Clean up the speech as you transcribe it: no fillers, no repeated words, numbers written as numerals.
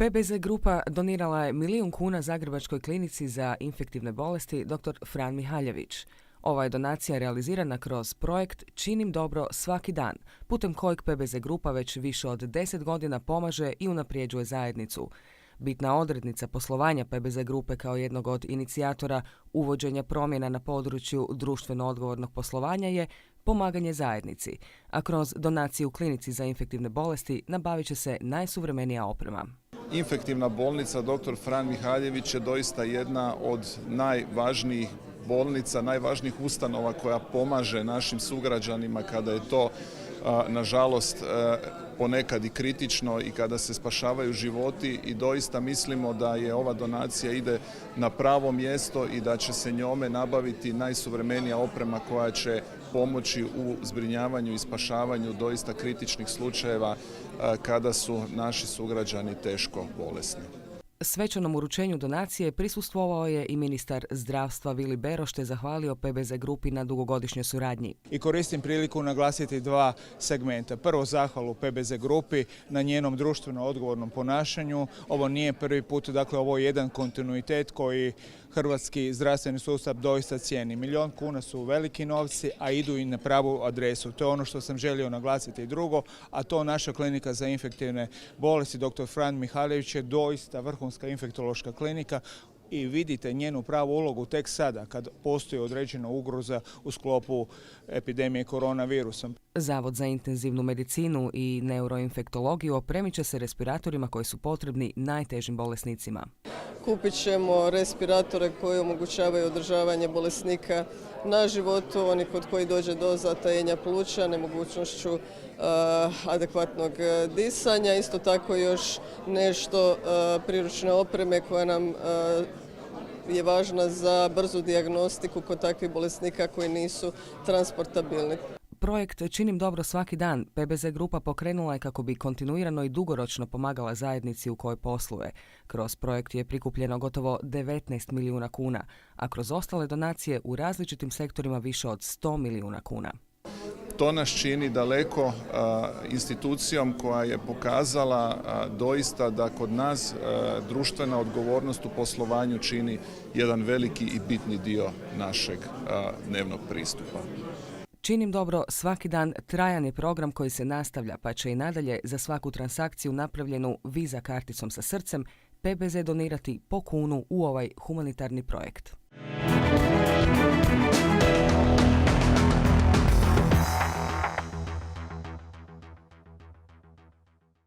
PBZ grupa donirala je 1 milijun kuna Zagrebačkoj klinici za infektivne bolesti dr. Fran Mihaljević. Ova je donacija realizirana kroz projekt Činim dobro svaki dan, putem kojeg PBZ grupa već više od 10 godina pomaže i unaprijeđuje zajednicu. Bitna odrednica poslovanja PBZ grupe kao jednog od inicijatora uvođenja promjena na području društveno odgovornog poslovanja je pomaganje zajednici, a kroz donaciju klinici za infektivne bolesti nabavit će se najsuvremenija oprema. Infektivna bolnica dr. Fran Mihaljević je doista jedna od najvažnijih bolnica, najvažnijih ustanova koja pomaže našim sugrađanima kada je to nažalost ponekad i kritično i kada se spašavaju životi, i doista mislimo da je ova donacija ide na pravo mjesto i da će se njome nabaviti najsuvremenija oprema koja će pomoći u zbrinjavanju i spašavanju doista kritičnih slučajeva kada su naši sugrađani teško bolesni. Svečanom uručenju donacije prisustvovao je i ministar zdravstva Vili Beroš te zahvalio PBZ grupi na dugogodišnjoj suradnji. I koristim priliku naglasiti dva segmenta. Prvo, zahvalu PBZ grupi na njenom društveno odgovornom ponašanju. Ovo nije prvi put, dakle ovo je jedan kontinuitet koji hrvatski zdravstveni sustav doista cijeni. 1 milijun kuna su veliki novci, a idu i na pravu adresu. To je ono što sam želio naglasiti. Drugo, a to naša klinika za infektivne bolesti dr. Fran Mihaljević je doista vrhunska infektološka klinika i vidite njenu pravu ulogu tek sada kad postoji određena ugroza u sklopu epidemije koronavirusom. Zavod za intenzivnu medicinu i neuroinfektologiju opremit će se respiratorima koji su potrebni najtežim bolesnicima. Kupit ćemo respiratore koji omogućavaju održavanje bolesnika na životu, oni kod koji dođe do zatajenja pluća, nemogućnošću adekvatnog disanja. Isto tako još nešto priručne opreme koja nam je važna za brzu dijagnostiku kod takvih bolesnika koji nisu transportabilni. Projekt Činim dobro svaki dan PBZ grupa pokrenula je kako bi kontinuirano i dugoročno pomagala zajednici u kojoj posluje. Kroz projekt je prikupljeno gotovo 19 milijuna kuna, a kroz ostale donacije u različitim sektorima više od 100 milijuna kuna. To nas čini daleko institucijom koja je pokazala doista da kod nas društvena odgovornost u poslovanju čini jedan veliki i bitni dio našeg dnevnog pristupa. Činim dobro svaki dan trajan je program koji se nastavlja, pa će i nadalje za svaku transakciju napravljenu Visa karticom sa srcem PBZ donirati po kunu u ovaj humanitarni projekt.